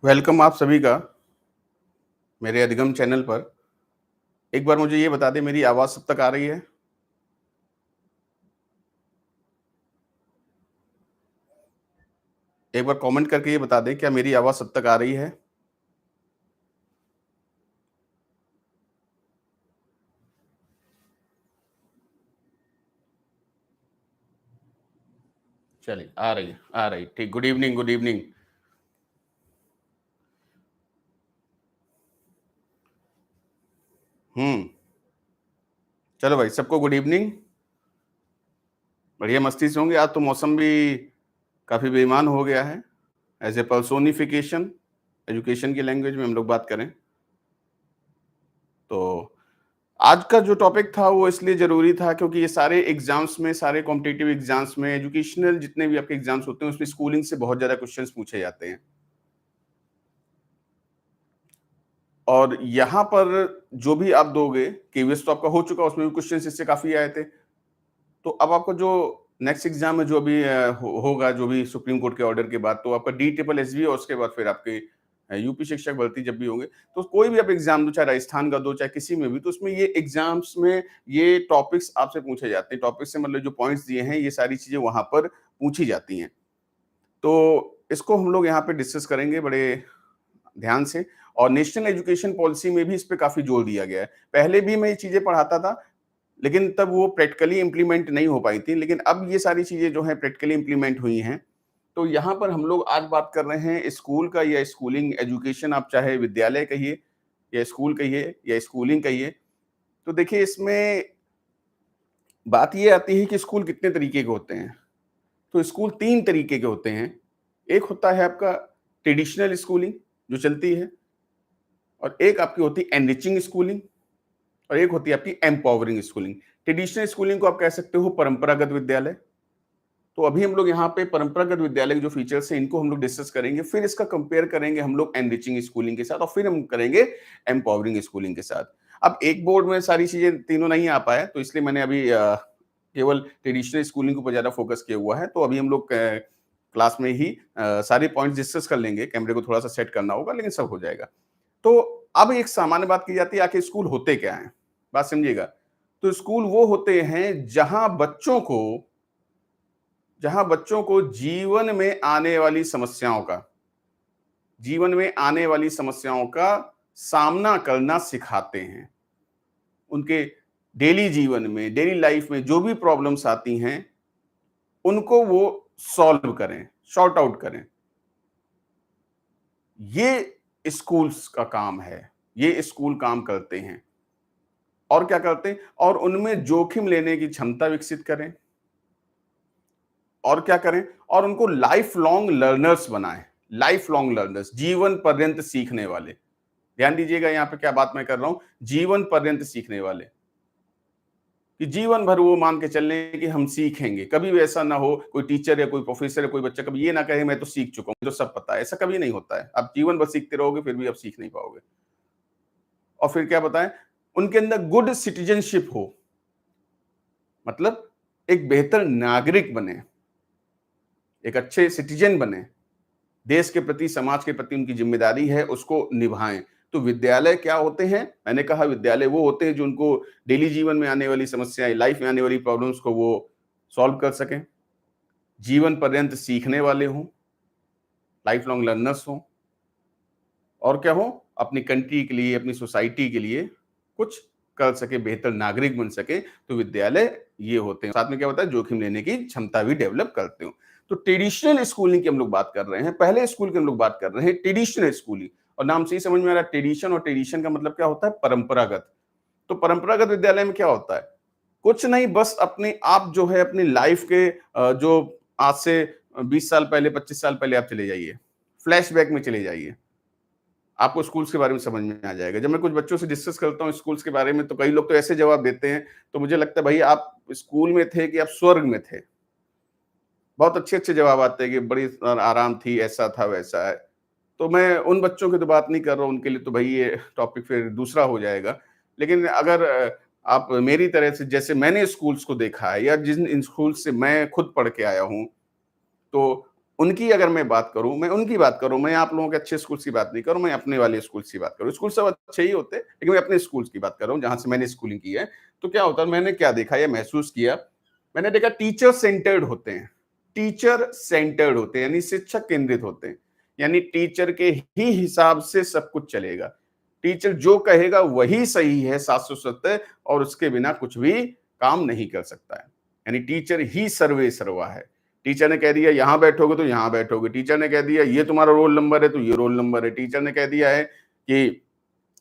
Welcome आप सभी का मेरे अधिगम चैनल पर। एक बार मुझे ये बता दें मेरी आवाज़ सब तक आ रही है? एक बार कमेंट करके ये बता दें क्या मेरी आवाज़ सब तक आ रही है? चलिए आ रही ठीक। Good evening, good evening. हुँ, चलो भाई सबको गुड इवनिंग। बढ़िया मस्ती से होंगे। आज तो मौसम भी काफ़ी बेईमान हो गया है। एज़ ए पर्सोनिफिकेशन एजुकेशन की लैंग्वेज में हम लोग बात करें, तो आज का जो टॉपिक था वो इसलिए ज़रूरी था क्योंकि ये सारे एग्ज़ाम्स में, सारे कॉम्पिटिटिव एग्ज़ाम्स में, एजुकेशनल जितने भी आपके एग्ज़ाम्स होते हैं उसमें स्कूलिंग से बहुत ज़्यादा क्वेश्चन्स पूछे जाते हैं। और यहाँ पर जो भी आप दोगे, केवीएस तो आपका हो चुका, उसमें भी क्वेश्चंस इससे काफ़ी आए थे। तो अब आपको जो नेक्स्ट एग्ज़ाम में जो अभी होगा, जो भी सुप्रीम कोर्ट के ऑर्डर के बाद, तो आपका डीट्रिपल-एसबी और उसके बाद फिर आपके यूपी शिक्षक भर्ती जब भी होंगे, तो कोई भी आप एग्ज़ाम दो, चाहे राजस्थान का दो, चाहे किसी में भी, तो उसमें ये एग्ज़ाम्स में ये टॉपिक्स आपसे पूछे जाते हैं। टॉपिक से मतलब जो पॉइंट्स दिए हैं, ये सारी चीज़ें वहाँ पर पूछी जाती हैं। तो इसको हम लोग यहाँ पे डिस्कस करेंगे बड़े ध्यान से। और नेशनल एजुकेशन पॉलिसी में भी इस पे काफ़ी जोर दिया गया है। पहले भी मैं ये चीज़ें पढ़ाता था, लेकिन तब वो प्रैक्टिकली इम्प्लीमेंट नहीं हो पाई थी। लेकिन अब ये सारी चीज़ें जो हैं प्रैक्टिकली इम्प्लीमेंट हुई हैं। तो यहाँ पर हम लोग आज बात कर रहे हैं स्कूल का या स्कूलिंग एजुकेशन, आप चाहे विद्यालय कहिए या स्कूल कहिए या स्कूलिंग कहिए। तो देखिए इसमें बात ये आती है कि स्कूल कितने तरीके के होते हैं। तो स्कूल 3 तरीके के होते हैं। एक होता है आपका ट्रेडिशनल स्कूलिंग जो चलती है, और एक आपकी होती है एनरिचिंग स्कूलिंग, और एक होती है आपकी एम्पावरिंग स्कूलिंग। ट्रेडिशनल स्कूलिंग को आप कह सकते हो परंपरागत विद्यालय। तो अभी हम लोग यहाँ पे परंपरागत विद्यालय के जो फीचर्स हैं इनको हम लोग डिस्कस करेंगे, फिर इसका कंपेयर करेंगे हम लोग एनरिचिंग स्कूलिंग के साथ, और फिर हम करेंगे एम्पावरिंग स्कूलिंग के साथ। अब एक बोर्ड में सारी चीजें तीनों नहीं आ पाए, तो इसलिए मैंने अभी केवल ट्रेडिशनल स्कूलिंग को ज्यादा फोकस किया हुआ है। तो अभी हम लोग क्लास में ही सारे पॉइंट डिस्कस कर लेंगे। कैमरे को थोड़ा सा सेट करना होगा, लेकिन सब हो जाएगा। तो अब एक सामान्य बात की जाती है, आखिर स्कूल होते क्या हैं? बात समझिएगा। तो स्कूल वो होते हैं जहां बच्चों को जीवन में आने वाली समस्याओं का सामना करना सिखाते हैं। उनके डेली जीवन में, डेली लाइफ में जो भी प्रॉब्लम्स आती हैं, उनको वो सॉल्व करें, सॉर्ट आउट करें। ये स्कूल्स का काम है। ये स्कूल काम करते हैं। और क्या करते हैं? और उनमें जोखिम लेने की क्षमता विकसित करें। और क्या करें? और उनको लाइफ लॉन्ग लर्नर्स बनाएं। लाइफ लॉन्ग लर्नर्स, जीवन पर्यंत सीखने वाले। ध्यान दीजिएगा यहाँ पे क्या बात मैं कर रहा हूं, जीवन पर्यंत सीखने वाले। कि जीवन भर वो मान के चलने कि हम सीखेंगे। कभी भी ऐसा ना हो कोई टीचर या कोई प्रोफेसर या कोई बच्चा कभी ये ना कहे मैं तो सीख चुका हूं, मुझे तो सब पता है। ऐसा कभी नहीं होता है। आप जीवन भर सीखते रहोगे फिर भी आप सीख नहीं पाओगे। और फिर क्या बताएं, उनके अंदर गुड सिटीजनशिप हो, मतलब एक बेहतर नागरिक बने, एक अच्छे सिटीजन बने, देश के प्रति, समाज के प्रति उनकी जिम्मेदारी है, उसको निभाएं। तो विद्यालय क्या होते हैं? मैंने कहा विद्यालय वो होते हैं जो उनको डेली जीवन में आने वाली समस्याएं, लाइफ में आने वाली प्रॉब्लम्स को वो सॉल्व कर सकें, जीवन पर्यंत सीखने वाले हों, लाइफ लॉन्ग लर्नर्स हों, और क्या हो, अपनी कंट्री के लिए, अपनी सोसाइटी के लिए कुछ कर सके, बेहतर नागरिक बन सके। तो विद्यालय ये होते हैं। साथ में क्या होता है, जोखिम लेने की क्षमता भी डेवलप करते हो। तो ट्रेडिशनल स्कूलिंग की हम लोग बात कर रहे हैं, पहले स्कूल की हम लोग बात कर रहे हैं, ट्रेडिशनल स्कूलिंग। और नाम से ही समझ में आ रहा है ट्रेडिशन, और ट्रेडिशन का मतलब क्या होता है, परंपरागत। तो परंपरागत विद्यालय में क्या होता है, कुछ नहीं, बस अपने आप जो है अपनी लाइफ के जो आज से 20 साल पहले, 25 साल पहले आप चले जाइए, फ्लैशबैक में चले जाइए, आपको स्कूल्स के बारे में समझ में आ जाएगा। जब मैं कुछ बच्चों से डिस्कस करता हूँ स्कूल्स के बारे में, तो कई लोग तो ऐसे जवाब देते हैं, तो मुझे लगता है भाई आप स्कूल में थे कि आप स्वर्ग में थे। बहुत अच्छे-अच्छे जवाब आते हैं कि बड़ी आराम थी, ऐसा था, वैसा है। तो मैं उन बच्चों की तो बात नहीं कर रहा हूँ, उनके लिए तो भाई ये टॉपिक फिर दूसरा हो जाएगा। लेकिन अगर आप मेरी तरह से, जैसे मैंने स्कूल्स को देखा है या जिन इन स्कूल से मैं खुद पढ़ के आया हूँ, तो उनकी अगर मैं बात करूं, मैं उनकी बात करूं, मैं आप लोगों के अच्छे स्कूल्स की बात नहीं करूं, मैं अपने वाले स्कूल्स की बात करूं। स्कूल सब अच्छे ही होते हैं, लेकिन मैं अपने स्कूल्स की बात कर रहा हूं जहां से मैंने स्कूलिंग की है। तो क्या होता है, मैंने क्या देखा या महसूस किया, मैंने देखा टीचर सेंटर्ड होते हैं। टीचर सेंटर्ड होते हैं, यानी शिक्षक केंद्रित होते हैं। यानी टीचर के ही हिसाब से सब कुछ चलेगा। टीचर जो कहेगा वही सही है, 770, और उसके बिना कुछ भी काम नहीं कर सकता है। यानी टीचर ही सर्वे सर्वा है। टीचर ने कह दिया यहां बैठोगे तो यहां बैठोगे, टीचर ने कह दिया ये तुम्हारा रोल नंबर है तो ये रोल नंबर है, टीचर ने कह दिया है कि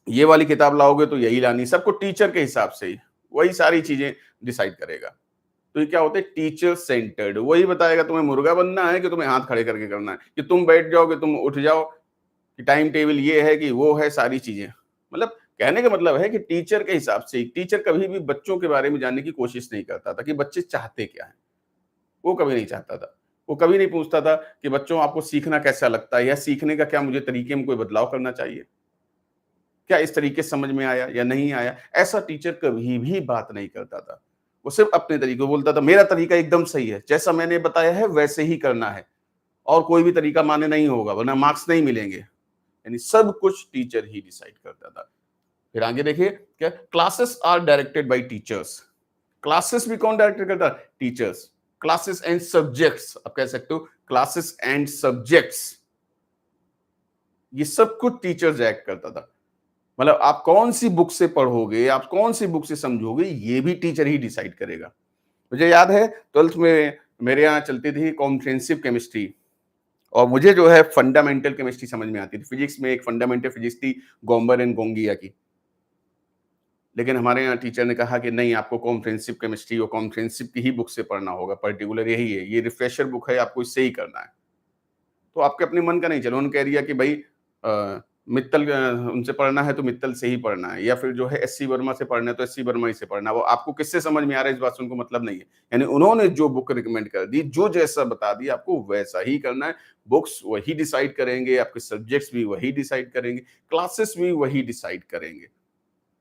ये वाली किताब लाओगे तो यही लानी, सबको टीचर के हिसाब से ही वही सारी चीजें डिसाइड करेगा। तो ये क्या होता है, टीचर सेंटर्ड। वही बताएगा तुम्हें मुर्गा बनना है कि तुम्हें हाथ खड़े करके करना है, कि तुम बैठ जाओगे तुम उठ जाओ, कि टाइम टेबल ये है कि वो है, सारी चीजें। मतलब कहने का मतलब है कि टीचर के हिसाब से ही। टीचर कभी भी बच्चों के बारे में जानने की कोशिश नहीं करता था कि बच्चे चाहते क्या है, वो कभी नहीं चाहता था। वो कभी नहीं पूछता था कि बच्चों आपको सीखना कैसा लगता है, या सीखने का क्या मुझे तरीके में कोई बदलाव करना चाहिए, क्या इस तरीके से समझ में आया या नहीं आया। ऐसा टीचर कभी भी बात नहीं करता था। वो सिर्फ अपने तरीके बोलता था, मेरा तरीका एकदम सही है, जैसा मैंने बताया है वैसे ही करना है, और कोई भी तरीका मान्य नहीं होगा वरना मार्क्स नहीं मिलेंगे। यानी सब कुछ टीचर ही डिसाइड करता था। फिर आगे देखिए, क्या classes are directed by teachers. Classes भी कौन डायरेक्ट करता है, टीचर्स। क्लासेस एंड सब्जेक्ट्स, आप कह सकते हो क्लासेस एंड सब्जेक्ट्स, ये सब कुछ टीचर्स डायरेक्ट करता था। मतलब आप कौन सी बुक से पढ़ोगे, आप कौन सी बुक से समझोगे, ये भी टीचर ही डिसाइड करेगा। मुझे याद है 12th में मेरे यहाँ चलती थी कॉम्प्रिहेंसिव केमिस्ट्री, और मुझे जो है फंडामेंटल केमिस्ट्री समझ में आती थी। फिजिक्स में एक फंडामेंटल फिजिक्स थी गॉम्बर एंड गोंगिया की, लेकिन हमारे यहाँ टीचर ने कहा कि नहीं, आपको कॉम्प्रिहेंसिव केमिस्ट्री और कॉम्प्रिहेंसिव की ही बुक से पढ़ना होगा, पर्टिकुलर यही है, ये रिफ्रेशर बुक है, आपको इससे ही करना है। तो आपके अपने मन का नहीं चलो, उन्होंने कह दिया कि भाई मित्तल उनसे पढ़ना है तो मित्तल से ही पढ़ना है, या फिर जो है एससी वर्मा से पढ़ना है तो एससी वर्मा ही से पढ़ना है। वो आपको किससे समझ में आ रहा है इस बात से उनको मतलब नहीं है। यानी उन्होंने जो बुक रिकमेंड कर दी, जो जैसा बता दिया, आपको वैसा ही करना है। बुक्स वही डिसाइड करेंगे, आपके सब्जेक्ट्स भी वही डिसाइड करेंगे, क्लासेस भी वही डिसाइड करेंगे।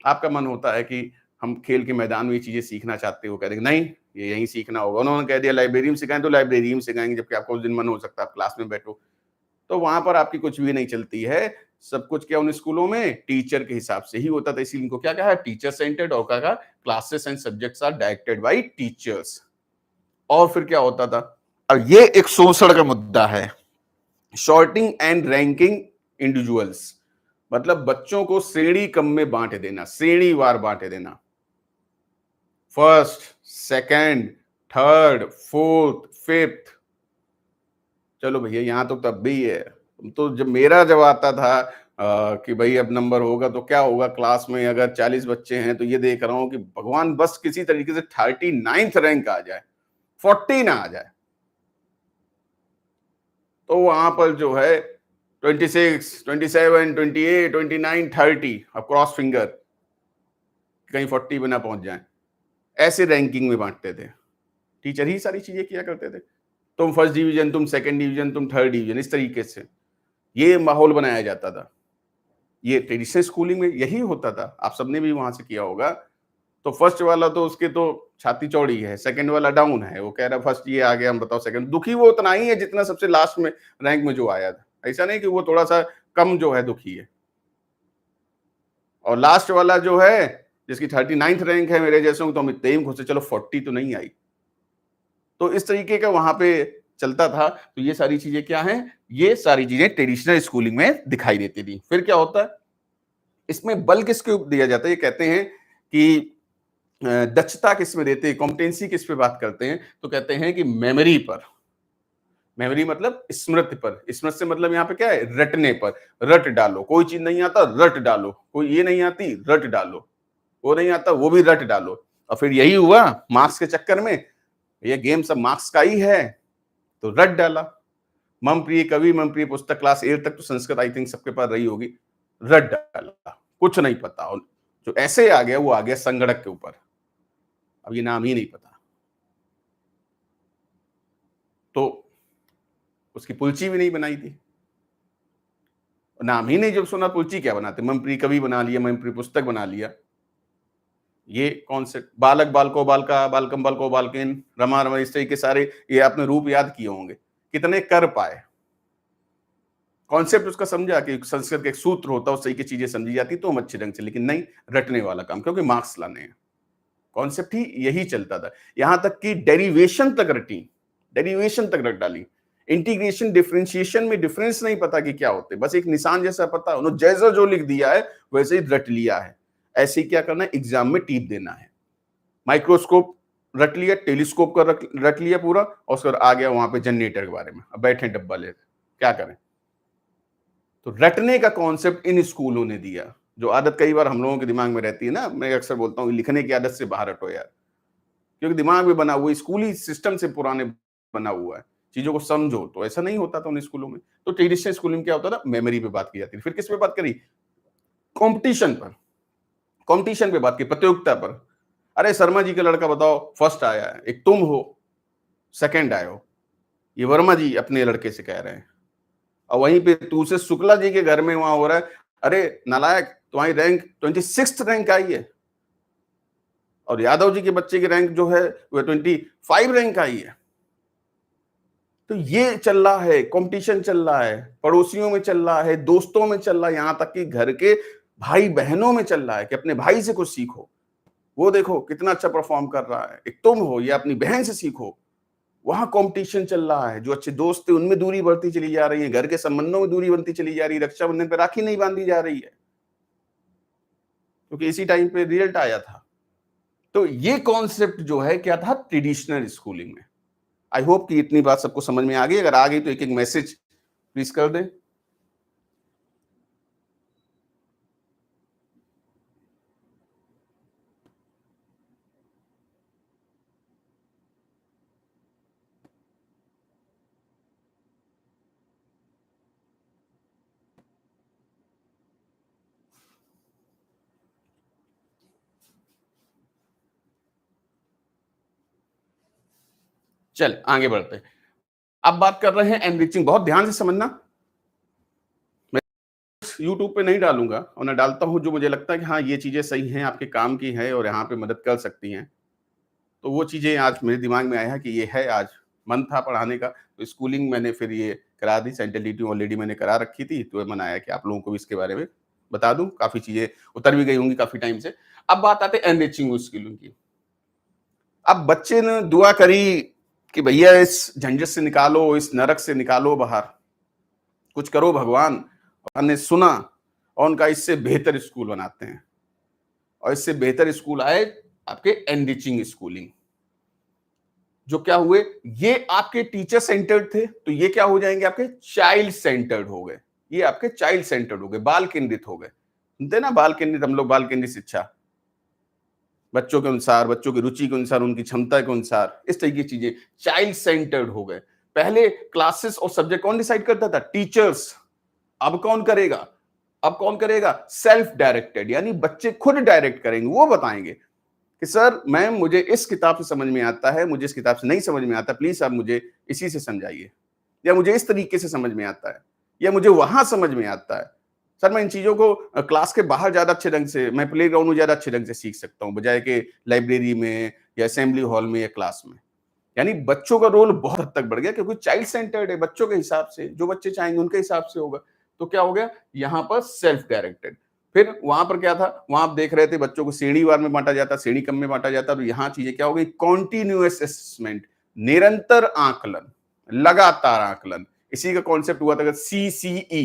आपका मन होता है कि हम खेल के मैदान में ये चीजें सीखना चाहते हो, कह देंगे नहीं ये यहीं सीखना होगा। उन्होंने कह दिया लाइब्रेरी में सिखाएं तो लाइब्रेरी में सिखाएंगे, जबकि आपका उस दिन मन हो सकता है आप क्लास में बैठो। तो वहां पर आपकी कुछ भी नहीं चलती है। सब कुछ क्या उन स्कूलों में टीचर के हिसाब से ही होता था, इसीलिए इनको क्या कहा, टीचर सेंटर्ड, और कहा classes and subjects are directed by teachers. और फिर क्या होता था, अब ये एक शोषण का मुद्दा है, शॉर्टिंग एंड रैंकिंग इंडिविजुअल्स। मतलब बच्चों को श्रेणी क्रम में बांट देना, श्रेणीवार बांट देना, first, second, third, fourth, fifth. चलो भैया यहाँ तो तब भी है। तो जब मेरा जब आता था कि भाई अब नंबर होगा तो क्या होगा, क्लास में अगर 40 बच्चे हैं तो ये देख रहा हूं कि भगवान बस किसी तरीके से 39th रैंक आ जाए, 40 ना आ जाए। तो वहां पर जो है 26, 27, 28, 29, 30, अब क्रॉस फिंगर कहीं 40 पे ना पहुंच जाए, ऐसे रैंकिंग में बांटते थे। टीचर ही सारी चीजें किया करते थे। तुम फर्स्ट डिवीजन, तुम सेकंड डिवीजन, तुम थर्ड डिवीजन, इस तरीके से ये माहौल बनाया जाता था। ये ट्रेडिशनल स्कूलिंग में यही होता था, आप सबने भी वहां से किया होगा। तो फर्स्ट वाला तो उसके तो छाती चौड़ी है, सेकंड वाला डाउन है, वो कह रहा फर्स्ट ये आ गया, हम बताओ सेकंड। दुखी वो उतना ही है जितना सबसे लास्ट में रैंक में जो आया था, ऐसा नहीं कि वो थोड़ा सा कम जो है दुखी है। और लास्ट वाला जो है जिसकी 39th रैंक है मेरे जैसे, तो हम इतने ही खुश से, चलो 40 तो नहीं आई। तो इस तरीके का वहां पे चलता था। तो ये सारी चीजें क्या हैं, ये सारी चीजें ट्रेडिशनल स्कूलिंग में दिखाई देती थी। फिर क्या होता है, इसमें बल किसके ऊपर दिया जाता है, ये कहते हैं कि दक्षता किस में देते हैं, कॉम्पिटेंसी किस पे बात करते हैं, तो कहते हैं कि मेमोरी पर। मेमोरी मतलब स्मृति पर। स्मृति से मतलब यहाँ पे क्या है, रटने पर। रट डालो, कोई चीज नहीं आता रट डालो, कोई ये नहीं आती रट डालो, वो नहीं आता वो भी रट डालो। और फिर यही हुआ मार्क्स के चक्कर में, ये गेम सब मार्क्स का ही है, तो रट डाला। मम प्रिय कवि, मम प्रिय पुस्तक, क्लास 8 तक तो संस्कृत आई थिंक सबके पास रही होगी। रट डाला, कुछ नहीं पता। और जो ऐसे आ गया वो आ गया संगणक के ऊपर, अब ये नाम ही नहीं पता, तो उसकी पुलची भी नहीं बनाई थी। नाम ही नहीं जब सुना, पुलची क्या बनाते, मम प्रिय कवि बना लिया, मम प्रिय पुस्तक बना लिया। ये कॉन्सेप्ट, बालक बालको बालका, बालकम बालको बालकेन, रमा रमा, इस तरह के सारे ये आपने रूप याद किए होंगे। कितने कर पाए, कॉन्सेप्ट उसका समझा कि संस्कृत का एक सूत्र होता है, उससे की चीजें समझी जाती तो हम अच्छे ढंग से, लेकिन नहीं, रटने वाला काम, क्योंकि मार्क्स लाने हैं। कॉन्सेप्ट ही यही चलता था, यहां तक कि डेरिवेशन तक रटी, डेरिवेशन तक रट डाली। इंटीग्रेशन डिफरेंशिएशन में डिफरेंस नहीं पता कि क्या होते, बस एक निशान जैसा पता, उन्होंने जैसा जो लिख दिया है वैसे ही रट लिया है। ऐसे ही क्या करना है, एग्जाम में टीप देना है। माइक्रोस्कोप रट लिया, टेलीस्कोप का रट लिया पूरा, और उसके बाद आ गया वहां पे जनरेटर के बारे में, अब बैठे डब्बा ले, क्या करें। तो रटने का कॉन्सेप्ट इन स्कूलों ने दिया, जो आदत कई बार हम लोगों के दिमाग में रहती है ना, मैं अक्सर बोलता हूँ लिखने की आदत से बाहर हटो यार, क्योंकि दिमाग में बना हुआ स्कूली सिस्टम से पुराने बना हुआ है, चीजों को समझो। तो ऐसा नहीं होता था उन स्कूलों में। तो ट्रेडिशनल स्कूलिंग में क्या होता था, मेमोरी पे बात की जाती थी। फिर किस पे बात करी, कंपटीशन पर, कंपटीशन पे बात की, प्रतियोगिता पर। अरे शर्मा जी का लड़का बताओ फर्स्ट आया है, एक तुम हो सेकंड आए हो, ये वर्मा जी अपने लड़के से कह रहे हैं। और वहीं पे दूसरे शुक्ला जी के घर में वहां हो रहा है, अरे नालायक तुम्हारी रैंक 26th रैंक आई है, और यादव जी के बच्चे की रैंक जो है वह 25 रैंक आई है। तो ये चल रहा है, कंपटीशन चल रहा है, पड़ोसियों में चल रहा है, दोस्तों में चल रहा है, यहां तक कि घर के भाई बहनों में चल रहा है कि अपने भाई से कुछ सीखो, वो देखो कितना अच्छा परफॉर्म कर रहा है, एक तुम हो या अपनी बहन से सीखो। वहां कंपटीशन चल रहा है, जो अच्छे दोस्त थे उनमें दूरी बढ़ती चली जा रही है, घर के संबंधों में दूरी बनती चली जा रही है, रक्षाबंधन पे राखी नहीं बांधी जा रही है, क्योंकि इसी टाइम पे रिजल्ट आया था। तो ये कॉन्सेप्ट जो है क्या था, ट्रेडिशनल स्कूलिंग में। आई होप कि इतनी बात सबको समझ में आ गई, अगर आ गई तो एक एक मैसेज प्लीज कर दें। चल आगे बढ़ते हैं। अब बात कर रहे हैं एनरिचिंग, बहुत ध्यान से समझना, मैं यूट्यूब पे नहीं डालूंगा, और ना डालता हूं जो मुझे लगता है कि हाँ ये चीजें सही हैं, आपके काम की है और यहाँ पे मदद कर सकती हैं। तो वो चीजें आज मेरे दिमाग में आया है कि ये है, आज मन था पढ़ाने का, तो स्कूलिंग मैंने फिर ये करा दी, सेंट्रल टीटी ऑलरेडी मैंने करा रखी थी, तो मन आया कि आप लोगों को भी इसके बारे में बता दूं, काफी चीजें उतर भी गई होंगी काफी टाइम से। अब बात आते हैं एनरिचिंग स्कूलिंग की। अब बच्चे ने दुआ करी कि भैया इस झंझट से निकालो, इस नरक से निकालो बाहर, कुछ करो भगवान। और ने सुना और उनका इससे बेहतर स्कूल बनाते हैं, और इससे बेहतर स्कूल आए आपके एनरिचिंग स्कूलिंग। जो क्या हुए, ये आपके टीचर सेंटर्ड थे, तो ये क्या हो जाएंगे, आपके चाइल्ड सेंटर्ड हो गए। ये आपके चाइल्ड सेंटर्ड हो गए, बाल केंद्रित हो गए। सुनते ना बाल केंद्रित, हम लोग बाल केंद्रित शिक्षा, बच्चों के अनुसार, बच्चों की रुचि के अनुसार, उनकी क्षमता के अनुसार, इस तरह की चीजें चाइल्ड सेंटर्ड हो गए। पहले क्लासेस और सब्जेक्ट कौन डिसाइड करता था, टीचर्स। अब कौन करेगा, अब कौन करेगा, सेल्फ डायरेक्टेड, यानी बच्चे खुद डायरेक्ट करेंगे, वो बताएंगे कि सर मैम मुझे इस किताब से समझ में आता है, मुझे इस किताब से नहीं समझ में आता, प्लीज आप मुझे इसी से समझाइए, या मुझे इस तरीके से समझ में आता है, या मुझे वहां समझ में आता है। सर मैं इन चीजों को क्लास के बाहर ज्यादा अच्छे ढंग से, मैं प्ले ग्राउंड में ज्यादा अच्छे ढंग से सीख सकता हूँ, बजाय के लाइब्रेरी में या असेंबली हॉल में या क्लास में। यानी बच्चों का रोल बहुत हद तक बढ़ गया, क्योंकि चाइल्ड सेंटर्ड है, बच्चों के हिसाब से, जो बच्चे चाहेंगे उनके हिसाब से होगा। तो क्या हो गया, यहाँ पर सेल्फ डायरेक्टेड। फिर वहां पर क्या था, वहां आप देख रहे थे बच्चों को श्रेणीवार में बांटा जाता, श्रेणी क्रम में बांटा जाता, तो यहाँ चीजें क्या हो गई, कॉन्टिन्यूअस असेसमेंट, निरंतर आकलन, लगातार आकलन। इसी का कॉन्सेप्ट हुआ था CCE,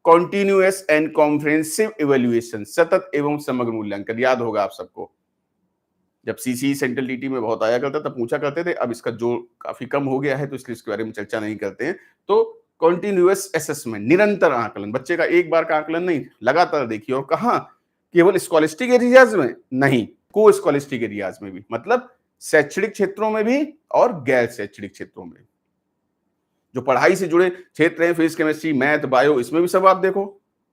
continuous and comprehensive evaluation, सतत एवं समग्र मूल्यांकन। याद होगा आप सबको, जब CCE सेंट्रल टीटी में बहुत आया करता तब पूछा करते थे, अब इसका जो काफी कम हो गया है तो इसलिए इसके बारे में चर्चा नहीं करते हैं। तो कॉन्टिन्यूअस असेसमेंट, निरंतर आकलन, बच्चे का एक बार का आकलन नहीं, लगातार देखिए। और कहां, केवल स्कॉलिस्टिक एरियाज में नहीं, को स्कॉलिस्टिक एरियाज में भी, मतलब शैक्षणिक क्षेत्रों में भी और गैर शैक्षणिक क्षेत्रों में। जो पढ़ाई से जुड़े क्षेत्र हैं, फिजिक्स, केमिस्ट्री, मैथ, बायो, इसमें भी सब आप देखो।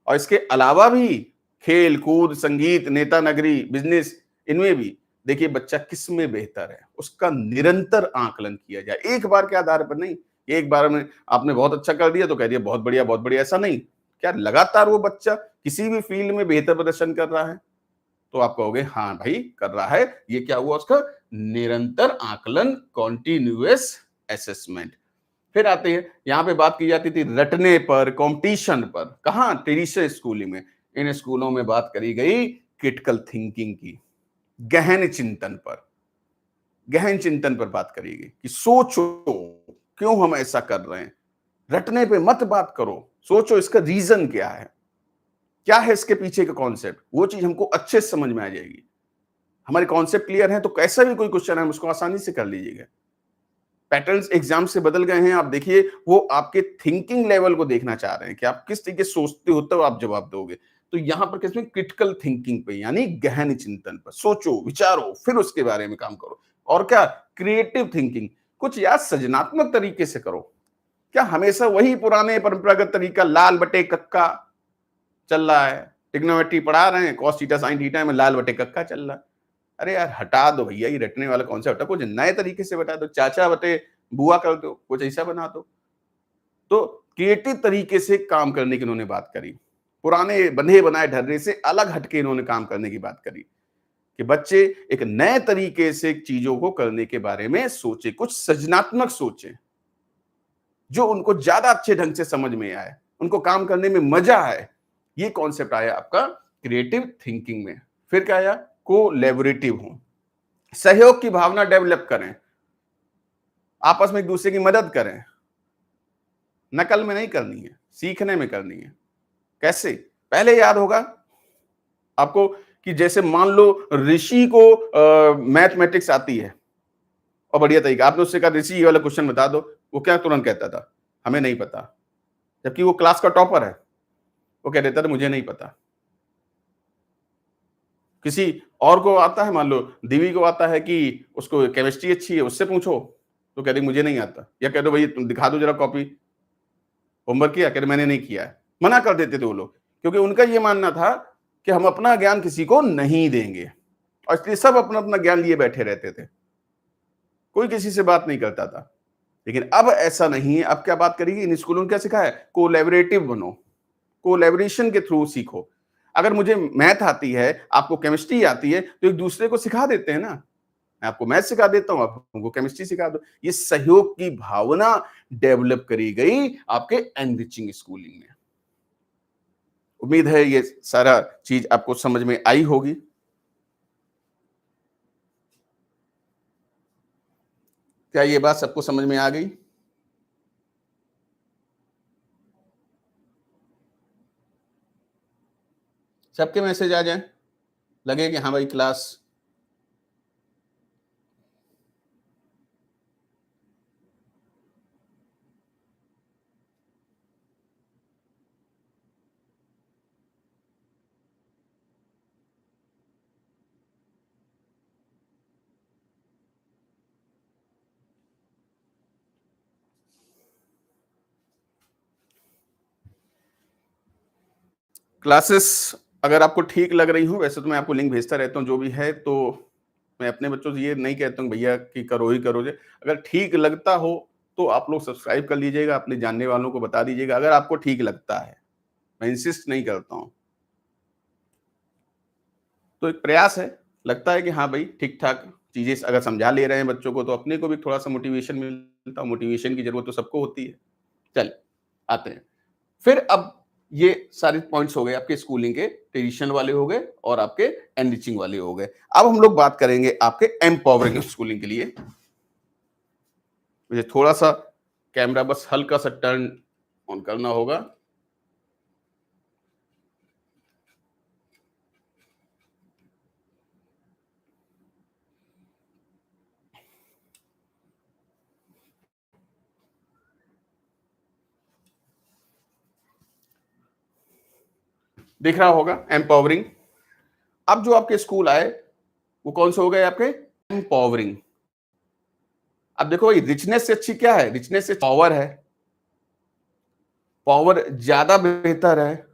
और इसके अलावा भी खेल कूद, संगीत, नेता नगरी, बिजनेस, इनमें भी देखिए बच्चा किस में बेहतर है, उसका निरंतर आकलन किया जाए, एक बार के आधार पर नहीं। एक बार में आपने बहुत अच्छा कर दिया तो कह दिया बहुत बढ़िया बहुत बढ़िया, ऐसा नहीं। क्या लगातार वो बच्चा किसी भी फील्ड में बेहतर प्रदर्शन कर रहा है, तो आप कहोगे हाँ भाई कर रहा है। ये क्या हुआ, उसका निरंतर आकलन, कॉन्टिन्यूअस असेसमेंट। फिर आते हैं, यहाँ पे बात की जाती थी रटने पर, कंपटीशन पर। कहाँ? ट्रेडिशनल स्कूलिंग में। इन स्कूलों में बात करी गई क्रिटिकल थिंकिंग की, गहन चिंतन पर। गहन चिंतन पर बात करी गई कि सोचो क्यों हम ऐसा कर रहे हैं। रटने पे मत बात करो, सोचो इसका रीजन क्या है, क्या है इसके पीछे का कॉन्सेप्ट। वो चीज हमको अच्छे से समझ में आ जाएगी। हमारे कॉन्सेप्ट क्लियर है तो कैसा भी कोई क्वेश्चन है हम उसको आसानी से कर लीजिएगा। पैटर्न्स एग्जाम से बदल गए हैं, आप देखिए वो आपके थिंकिंग लेवल को देखना चाह रहे हैं कि आप किस तरीके से सोचते हो तब आप जवाब दोगे। तो यहां पर किसमें? क्रिटिकल थिंकिंग पे, यानी गहन चिंतन पर। सोचो, विचारो, फिर उसके बारे में काम करो। और क्या? Creative thinking. कुछ यार सृजनात्मक तरीके से करो। क्या हमेशा वही पुराने परंपरागत तरीका लाल बटे कक्का चल रहा है? ट्रिग्नोमेट्री पढ़ा रहे हैं, cos थीटा sin थीटा में लाल बटे कक्का चल रहा है। अरे यार हटा दो भैया, ये रटने वाला कॉन्सेप्ट है, कुछ नए तरीके से बता दो। चाचा बटे बुआ कर दो, कुछ ऐसा बना दो। तो क्रिएटिव तरीके से काम करने की इन्होंने बात करी। पुराने बंधे बनाए ढर्रे से अलग हटके इन्होंने काम करने की बात करी कि बच्चे एक नए तरीके से चीजों को करने के बारे में सोचे, कुछ सृजनात्मक सोचे, जो उनको ज्यादा अच्छे ढंग से समझ में आए, उनको काम करने में मजा आए। ये कॉन्सेप्ट आया आपका क्रिएटिव थिंकिंग में। फिर क्या आया? कोलैबोरेटिव हो, सहयोग की भावना डेवलप करें, आपस में एक दूसरे की मदद करें। नकल में नहीं करनी है, सीखने में करनी है। कैसे? पहले याद होगा आपको कि जैसे मान लो ऋषि को मैथमेटिक्स आती है और बढ़िया तरीका, आपने उससे कहा ऋषि ये वाला क्वेश्चन बता दो, वो क्या तुरंत कहता था? हमें नहीं पता। जबकि वो क्लास का टॉपर है, वो कह देता था मुझे नहीं पता। किसी और को आता है, मान लो दिवी को आता है कि उसको केमिस्ट्री अच्छी है, उससे पूछो, तो कह देगी मुझे नहीं आता। या कह दो भाई तुम दिखा दो जरा कॉपी, होमवर्क किया? कह दे मैंने नहीं किया है। मना कर देते थे वो लोग, क्योंकि उनका ये मानना था कि हम अपना ज्ञान किसी को नहीं देंगे, और इसलिए सब अपना अपना ज्ञान लिए बैठे रहते थे, कोई किसी से बात नहीं करता था। लेकिन अब ऐसा नहीं है। अब क्या बात करेगी? इन स्कूलों ने क्या सिखाया है? कोलैबोरेटिव बनो, कोलैबोरेशन के थ्रू सीखो। अगर मुझे मैथ आती है, आपको केमिस्ट्री आती है, तो एक दूसरे को सिखा देते हैं ना। मैं आपको मैथ सिखा देता हूं, आप हमको केमिस्ट्री सिखा दो। ये सहयोग की भावना डेवलप करी गई आपके एनरिचिंग स्कूलिंग में। उम्मीद है ये सारा चीज आपको समझ में आई होगी। क्या ये बात सबको समझ में आ गई? सबके मैसेज आ जाए, लगे कि हाँ भाई क्लास। क्लासेस अगर आपको ठीक लग रही हो, वैसे तो मैं आपको लिंक भेजता रहता हूँ जो भी है, तो मैं अपने बच्चों से ये नहीं कहता हूँ भैया कि करो ही करो। जे अगर ठीक लगता हो तो आप लोग सब्सक्राइब कर लीजिएगा, अपने जानने वालों को बता दीजिएगा अगर आपको ठीक लगता है। मैं इंसिस्ट नहीं करता हूँ। तो एक प्रयास है, लगता है कि हाँ भाई ठीक ठाक चीजें अगर समझा ले रहे हैं बच्चों को, तो अपने को भी थोड़ा सा मोटिवेशन मिलता है। मोटिवेशन की जरूरत तो सबको होती है। चल आते हैं फिर। अब ये सारे पॉइंट्स हो गए आपके स्कूलिंग के, ट्रेडिशनल वाले हो गए और आपके एनरिचिंग वाले हो गए। अब हम लोग बात करेंगे आपके एम्पावरिंग स्कूलिंग के लिए। मुझे थोड़ा सा कैमरा बस हल्का सा टर्न ऑन करना होगा। दिख रहा होगा एम्पावरिंग। अब जो आपके स्कूल आए वो कौन से हो गए आपके? एम्पावरिंग। अब देखो भाई, रिचनेस से अच्छी क्या है? रिचनेस से पावर है। पावर ज्यादा बेहतर है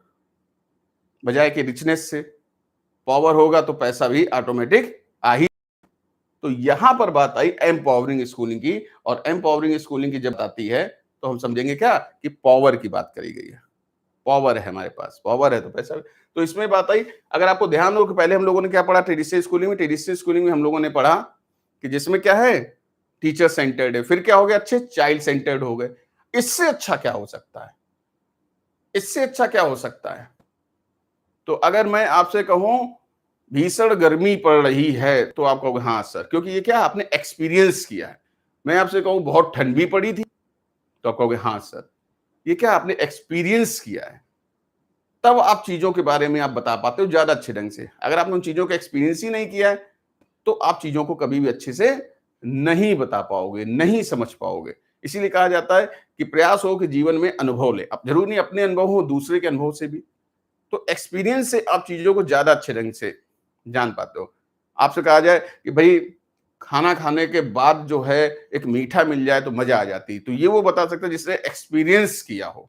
बजाय कि रिचनेस से। पावर होगा तो पैसा भी ऑटोमेटिक आ ही। तो यहां पर बात आई एम्पावरिंग स्कूलिंग की, और एम्पावरिंग स्कूलिंग की जब आती है तो हम समझेंगे क्या कि पावर की बात करी गई है। पावर है हमारे पास, पावर है तो पैसा भी। तो इसमें बात आई, अगर आपको ध्यान हो कि पहले हम लोगों ने क्या पढ़ा ट्रेडिशनल स्कूलिंग में? ट्रेडिशनल स्कूलिंग में हम लोगों ने पढ़ा कि जिसमें क्या है? टीचर सेंटर्ड है। फिर क्या हो गया? अच्छे चाइल्ड सेंटर्ड हो गए। इससे अच्छा क्या हो सकता है? इससे अच्छा क्या हो सकता है? तो अगर मैं आपसे कहूं भीषण गर्मी पड़ रही है तो आप कहोगे हाँ सर, क्योंकि ये क्या आपने एक्सपीरियंस किया है। मैं आपसे कहूं बहुत ठंड भी पड़ी थी तो आप कहोगे हाँ सर, ये क्या आपने एक्सपीरियंस किया है। तब आप चीजों के बारे में आप बता पाते हो ज्यादा अच्छे ढंग से। अगर आपने उन चीजों का एक्सपीरियंस ही नहीं किया है तो आप चीजों को कभी भी अच्छे से नहीं बता पाओगे, नहीं समझ पाओगे। इसीलिए कहा जाता है कि प्रयास हो कि जीवन में अनुभव ले। अब जरूरी नहीं अपने अनुभव हो, दूसरे के अनुभव से भी। तो एक्सपीरियंस से आप चीजों को ज्यादा अच्छे ढंग से जान पाते हो। आपसे कहा जाए कि भाई खाना खाने के बाद जो है एक मीठा मिल जाए तो मजा आ जाती, तो ये वो बता सकता है जिसने एक्सपीरियंस किया हो,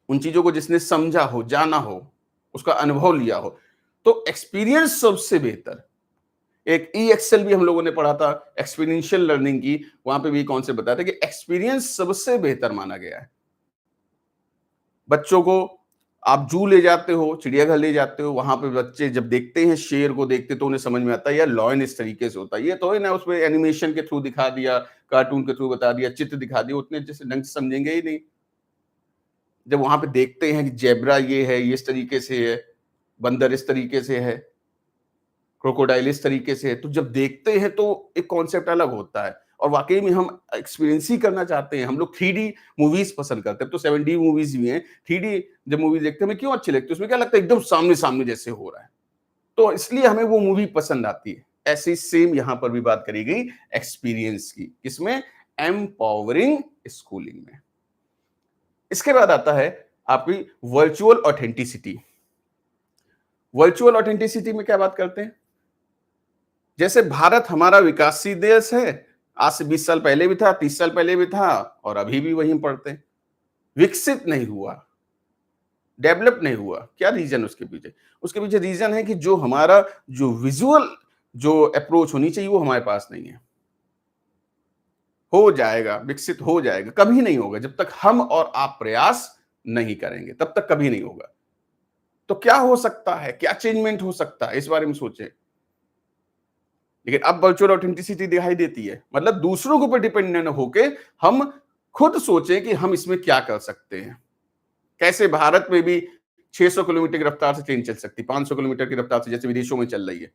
उन चीजों को जिसने समझा हो, जाना हो, उसका अनुभव लिया हो। तो एक्सपीरियंस सबसे बेहतर। एक ई एक्सेल भी हम लोगों ने पढ़ा था एक्सपीरियंशियल लर्निंग की, वहां पे भी कॉन्सेप्ट बताया था कि एक्सपीरियंस सबसे बेहतर माना गया है। बच्चों को आप जू ले जाते हो, चिड़ियाघर ले जाते हो, वहां पे बच्चे जब देखते हैं शेर को, देखते तो उन्हें समझ में आता है यार लॉयन इस तरीके से होता है। ये तो है ना उसमें एनिमेशन के थ्रू दिखा दिया, कार्टून के थ्रू बता दिया, चित्र दिखा दिया, उतने अच्छे से ढंग से समझेंगे ही नहीं। जब वहां पे देखते हैं कि जेब्रा ये है, ये इस तरीके से है, बंदर इस तरीके से है, क्रोकोडाइल इस तरीके से है, तो जब देखते हैं तो एक कॉन्सेप्ट अलग होता है। और वाकई में हम एक्सपीरियंस ही करना चाहते हैं। हम लोग 3D मूवीज पसंद करते हैं। अब तो 7D मूवीज भी हैं। 3D जब मूवी देखते हैं हमें क्यों अच्छी लगती है? उसमें क्या लगता है एकदम सामने सामने जैसे हो रहा है, तो इसलिए हमें वो मूवी पसंद आती है। ऐसे सेम यहां पर भी बात करी गई एक्सपीरियंस की, किसमें? एम्पावरिंग स्कूलिंग में। इसके बाद आता है आपकी वर्चुअल ऑथेंटिसिटी। वर्चुअल ऑथेंटिसिटी में क्या बात करते हैं? जैसे भारत हमारा विकासशील देश है, आज से 20 साल पहले भी था, 30 साल पहले भी था और अभी भी वहीं पढ़ते हैं। विकसित नहीं हुआ, डेवलप नहीं हुआ। क्या रीजन उसके पीछे? उसके पीछे रीजन है कि जो हमारा जो विजुअल जो अप्रोच होनी चाहिए वो हमारे पास नहीं है। हो जाएगा, विकसित हो जाएगा, कभी नहीं होगा जब तक हम और आप प्रयास नहीं करेंगे, तब तक कभी नहीं होगा। तो क्या हो सकता है, क्या चेंजमेंट हो सकता है, इस बारे में सोचें। लेकिन अब वर्चुअल ऑथेंटिसिटी दिखाई देती है, मतलब दूसरों के ऊपर डिपेंड न होके हम खुद सोचें कि हम इसमें क्या कर सकते हैं। कैसे भारत में भी 600 किलोमीटर की रफ्तार से ट्रेन चल सकती, 500 किलोमीटर की रफ्तार से जैसे विदेशों में चल रही है।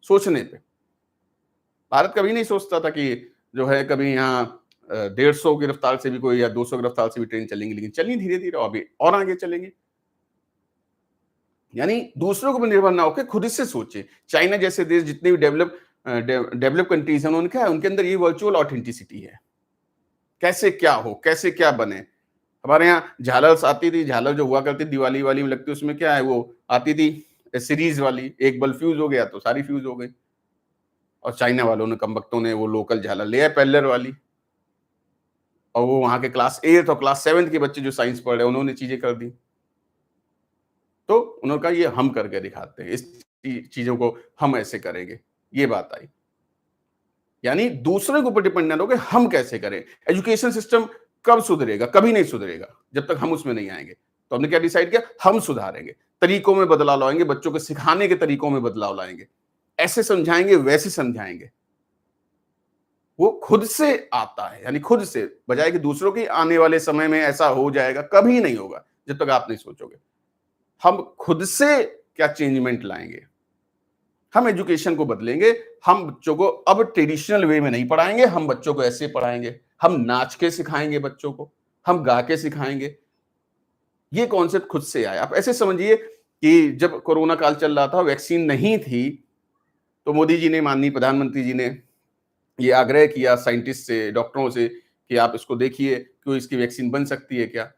सोचने पे भारत कभी नहीं सोचता था कि जो है कभी यहाँ 150 की रफ्तार से भी कोई या 200 की रफ्तार से भी ट्रेन चलेंगी, लेकिन चली धीरे धीरे अभी और आगे चलेंगे। यानी दूसरों को भी निर्भर ना होकर खुद से सोचे। चाइना जैसे देश जितने भी डेवलप कंट्रीज हैं उनका है, उनके अंदर ये वर्चुअल ऑथेंटिसिटी है। कैसे क्या हो, कैसे क्या बने। हमारे यहाँ झालर आती थी, झालर जो हुआ करती दिवाली वाली में लगती, उसमें क्या है वो आती थी सीरीज वाली, एक बल्ब फ्यूज हो गया तो सारी फ्यूज हो गई। और चाइना वालों ने, कम वक्तों ने वो लोकल झालर ले आए पैरेलल वाली, और वो वहां के क्लास 8 और क्लास 7 के बच्चे जो साइंस पढ़ रहे हैं उन्होंने चीजें कर दी। तो उन्होंने कहा ये हम करके दिखाते हैं, इस चीजों को हम ऐसे करेंगे। ये बात आई, यानी दूसरे के ऊपर डिपेंडेंट हो गए, हम कैसे करें। एजुकेशन सिस्टम कब सुधरेगा? कभी नहीं सुधरेगा जब तक हम उसमें नहीं आएंगे। तो हमने क्या डिसाइड किया? हम सुधारेंगे, तरीकों में बदलाव लाएंगे, बच्चों को सिखाने के तरीकों में बदलाव लाएंगे, ऐसे समझाएंगे, वैसे समझाएंगे। वो खुद से आता है, यानी खुद से, बजाय कि दूसरों के आने वाले समय में ऐसा हो जाएगा, कभी नहीं होगा जब तक आप नहीं सोचोगे। हम खुद से क्या चेंजमेंट लाएंगे, हम एजुकेशन को बदलेंगे। हम बच्चों को अब ट्रेडिशनल वे में नहीं पढ़ाएंगे, हम बच्चों को ऐसे पढ़ाएंगे। हम नाच के सिखाएंगे बच्चों को, हम गा के सिखाएंगे। ये कॉन्सेप्ट खुद से आया। आप ऐसे समझिए कि जब कोरोना काल चल रहा था, वैक्सीन नहीं थी, तो मोदी जी ने, माननीय प्रधानमंत्री जी ने ये आग्रह किया साइंटिस्ट से, डॉक्टरों से कि आप इसको देखिए कि इसकी वैक्सीन बन सकती है क्या।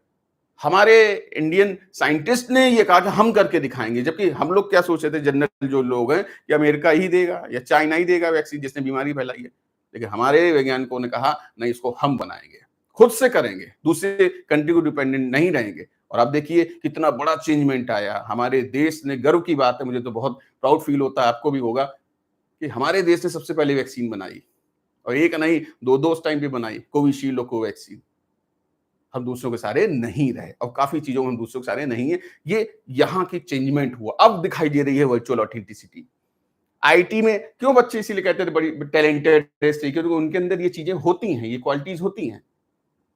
हमारे इंडियन साइंटिस्ट ने ये कहा कि हम करके दिखाएंगे, जबकि हम लोग क्या सोच रहे थे, जनरल जो लोग हैं, कि अमेरिका ही देगा या चाइना ही देगा वैक्सीन जिसने बीमारी फैलाई है। लेकिन हमारे वैज्ञानिकों ने कहा नहीं, इसको हम बनाएंगे, खुद से करेंगे, दूसरे कंट्री को डिपेंडेंट नहीं रहेंगे। और आप देखिए कितना बड़ा चेंजमेंट आया हमारे देश ने। गर्व की बात है, मुझे तो बहुत प्राउड फील होता है, आपको भी होगा, कि हमारे देश ने सबसे पहले वैक्सीन बनाई, और एक नहीं, दो दो उस टाइम पे बनाई, कोविशील्ड और कोवैक्सीन। हम दूसरों के सारे नहीं रहे, और काफी चीजों में हम दूसरों के सारे नहीं है। ये यहाँ की चेंजमेंट हुआ, अब दिखाई दे रही है वर्चुअल ऑथेंटिसिटी। आईटी में क्यों बच्चे इसीलिए कहते थे बड़ी टैलेंटेड, क्योंकि उनके अंदर ये चीजें होती हैं, ये क्वालिटीज होती हैं।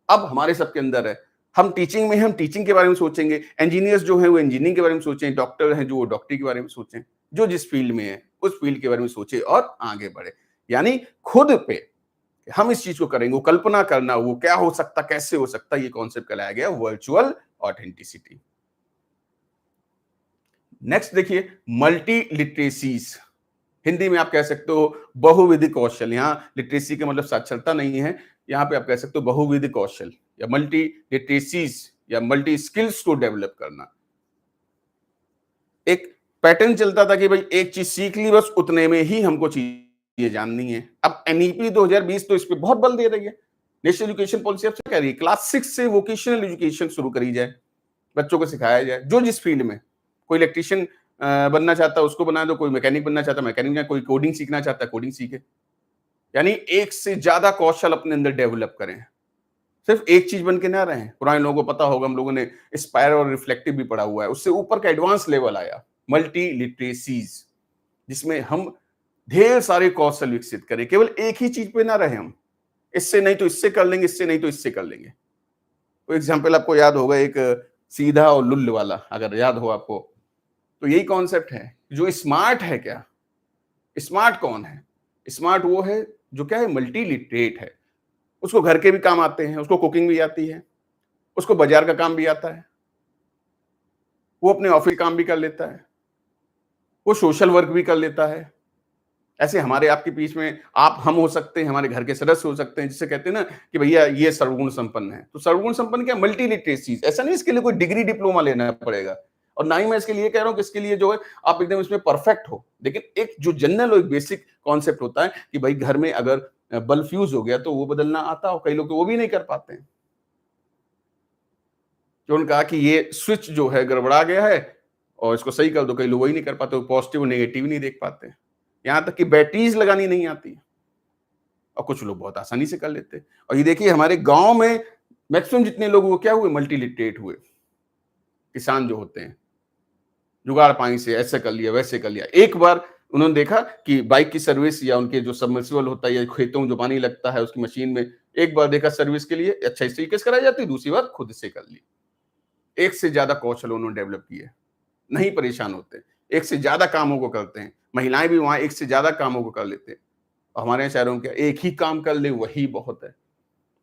अब हमारे सबके अंदर है। हम टीचिंग में हैं, हम टीचिंग के बारे में सोचेंगे, इंजीनियर्स जो हैं वो इंजीनियरिंग के बारे में सोचें, डॉक्टर हैं जो वो डॉक्टरी के बारे में सोचें, जो जिस फील्ड में है उस फील्ड के बारे में सोचे और आगे बढ़े। यानी खुद पे हम इस चीज को करेंगे, वो कल्पना करना, वो क्या हो सकता, कैसे हो सकता, ये कॉन्सेप्ट कहलाया गया वर्चुअल ऑथेंटिसिटी। नेक्स्ट देखिए, मल्टी लिटरेसीज, हिंदी में आप कह सकते हो बहुविधि कौशल। यहाँ लिटरेसी का मतलब साक्षरता नहीं है, यहाँ पे आप कह सकते हो बहुविधि कौशल या मल्टी लिटरेसीज या मल्टी स्किल्स को डेवलप करना। एक पैटर्न चलता था कि भाई एक चीज सीख ली बस उतने में ही हमको चीजें जाननी है। अब एनईपी 2020 तो इस पे बहुत बल दे रही है। नेशनल एजुकेशन पॉलिसी अब कह रही है क्लास 6 से वोकेशनल एजुकेशन शुरू करी जाए, बच्चों को सिखाया जाए जो जिस फील्ड में, कोई इलेक्ट्रिशियन बनना चाहता है उसको बना दो, कोई मैकेनिक बनना चाहता है मैकेनिक, कोई कोडिंग सीखना चाहता है कोडिंग सीखे। यानी एक से ज्यादा कौशल अपने अंदर डेवलप करें, सिर्फ एक चीज बन के ना रहें। पुराने लोगों को पता होगा, हम लोगों ने स्पायर और रिफ्लेक्टिव भी पढ़ा हुआ है, उससे ऊपर का एडवांस लेवल आया मल्टी लिटरेसीज, जिसमें हम ढेर सारे कौशल विकसित करें, केवल एक ही चीज पे ना रहे हम, इससे नहीं तो इससे कर लेंगे, इससे नहीं तो इससे कर लेंगे। तो एग्जाम्पल आपको याद होगा एक सीधा और लुल्ल वाला, अगर याद हो आपको, तो यही कॉन्सेप्ट है। जो स्मार्ट है, क्या स्मार्ट कौन है? स्मार्ट वो है जो क्या है, मल्टी लिटरेट है। उसको घर के भी काम आते हैं, उसको कुकिंग भी आती है, उसको बाजार का काम भी आता है, वो अपने ऑफिस काम भी कर लेता है, वो सोशल वर्क भी कर लेता है। ऐसे हमारे आपके बीच में आप हम हो सकते हैं, हमारे घर के सदस्य हो सकते हैं, जिसे कहते हैं ना कि भैया ये सर्वगुण संपन्न है। तो सर्वगुण संपन्न क्या, मल्टी लिटरेसी। ऐसा नहीं इसके लिए कोई डिग्री डिप्लोमा लेना पड़ेगा, और ना ही मैं इसके लिए कह रहा हूं कि इसके लिए जो है आप एकदम इसमें परफेक्ट हो, लेकिन एक जो जनरल और एक बेसिक कॉन्सेप्ट होता है कि भाई घर में अगर बल्ब फ्यूज हो गया तो वो बदलना आता हो, कई लोग तो वो भी नहीं कर पाते हैं। जो उन्होंने कहा कि ये स्विच जो है गड़बड़ा गया है और इसको सही कर दो, कई लोग वही नहीं कर पाते, पॉजिटिव और नेगेटिव नहीं देख पाते, यहाँ तक कि बैटरीज लगानी नहीं आती, और कुछ लोग बहुत आसानी से कर लेते। और ये देखिए हमारे गांव में मैक्सिमम जितने लोग वो क्या हुए, मल्टी लिटरेट हुए। किसान जो होते हैं, जुगाड़ पानी से ऐसे कर लिया वैसे कर लिया। एक बार उन्होंने देखा कि बाइक की सर्विस या उनके जो सबमर्सिबल होता है या खेतों में जो पानी लगता है उसकी मशीन में, एक बार देखा सर्विस के लिए अच्छा इस तरीके से कराई जाती, दूसरी बार खुद से कर ली। एक से ज्यादा कौशल उन्होंने डेवलप किए, नहीं परेशान होते, एक से ज्यादा कामों को करते हैं। महिलाएं भी वहां एक से ज्यादा कामों को कर लेते हैं, और हमारे शहरों में क्या, एक ही काम कर ले वही बहुत है।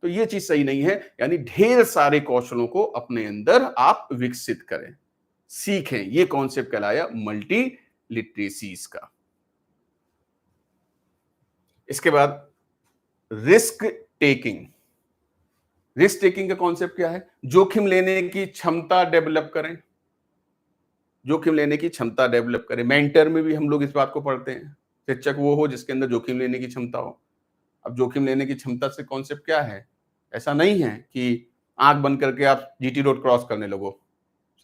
तो ये चीज सही नहीं है। यानी ढेर सारे कौशलों को अपने अंदर आप विकसित करें, सीखें। ये कॉन्सेप्ट कहलाया मल्टी लिटरेसीज का। इसके बाद रिस्क टेकिंग। रिस्क टेकिंग का कॉन्सेप्ट क्या है, जोखिम लेने की क्षमता डेवलप करें, जोखिम लेने की क्षमता डेवलप करें। मेंटर में भी हम लोग इस बात को पढ़ते हैं, शिक्षक वो हो जिसके अंदर जोखिम लेने की क्षमता हो। अब जोखिम लेने की क्षमता से कॉन्सेप्ट क्या है, ऐसा नहीं है कि आंख बंद करके आप जीटी रोड क्रॉस करने लगो,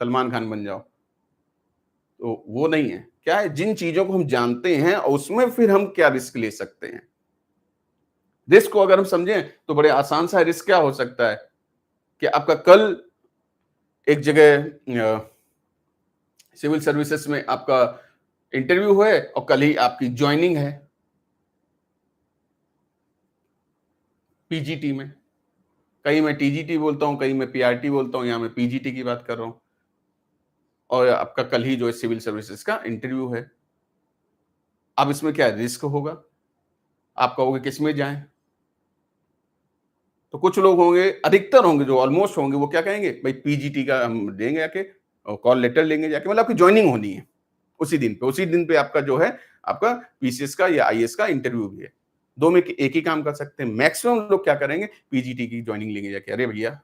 सलमान खान बन जाओ, तो वो नहीं है। क्या है, जिन चीजों को हम जानते हैं और उसमें फिर हम क्या रिस्क ले सकते हैं। रिस्क को अगर हम समझें तो बड़े आसान सा रिस्क क्या हो सकता है कि आपका कल एक जगह सिविल सर्विसेज में आपका इंटरव्यू है और कल ही आपकी ज्वाइनिंग है पीजीटी में। कहीं मैं टीजीटी बोलता हूं, कहीं मैं पीआरटी बोलता हूं, यहां मैं पीजीटी की बात कर रहा हूं, और आपका कल ही जो है सिविल सर्विसेज का इंटरव्यू है। अब इसमें क्या रिस्क होगा, आप कहोगे किसमें जाएं, तो कुछ लोग होंगे, अधिकतर होंगे, जो ऑलमोस्ट होंगे, वो क्या कहेंगे, भाई पीजीटी का हम देंगे जाके और कॉल लेटर लेंगे जाके, मतलब आपकी ज्वाइनिंग होनी है उसी दिन पे, उसी दिन पे आपका जो है आपका पीसीएस का या आईएएस का इंटरव्यू भी है। दो में एक ही काम कर सकते हैं। मैक्सिमम लोग क्या करेंगे, पीजीटी की ज्वाइनिंग लेंगे जाके, अरे भैया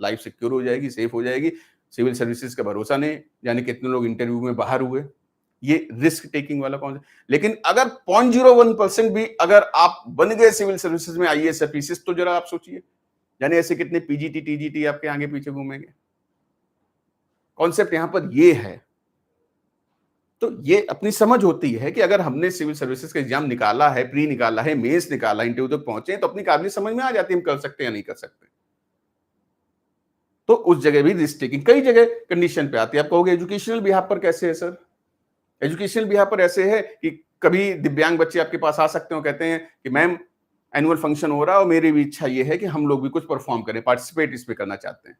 लाइफ सिक्योर हो जाएगी, सेफ हो जाएगी, सिविल सर्विसेज का भरोसा नहीं, यानी कितने लोग इंटरव्यू में बाहर हुए। ये रिस्क टेकिंग वाला कौन सा। लेकिन अगर 0.01% भी अगर आप बन गए सिविल सर्विसेज में आईएएस या पीसीएस, तो जरा आप सोचिए, यानी ऐसे कितने पीजीटी टीजीटी आपके आगे पीछे घूमेंगे। कॉन्सेप्ट यहां पर ये है। तो ये अपनी समझ होती है कि अगर हमने सिविल सर्विसेज का एग्जाम निकाला है, प्री निकाला है, मेंस निकाला, इंटरव्यू तक पहुंचे, तो अपनी काबिलियत समझ में आ जाती है हम कर सकते हैं या नहीं कर सकते। तो उस जगह भी रिस्क टेकिंग कई जगह कंडीशन पे आती है। आप कहोगे एजुकेशनल बिहाफ पर कैसे है सर? एजुकेशनल बिहाफ पर ऐसे है कि कभी दिव्यांग बच्चे आपके पास आ सकते हो, कहते हैं कि मैम एनुअल फंक्शन हो रहा है और मेरी भी इच्छा ये है कि हम लोग भी कुछ परफॉर्म करें, पार्टिसिपेट इसमें करना चाहते हैं।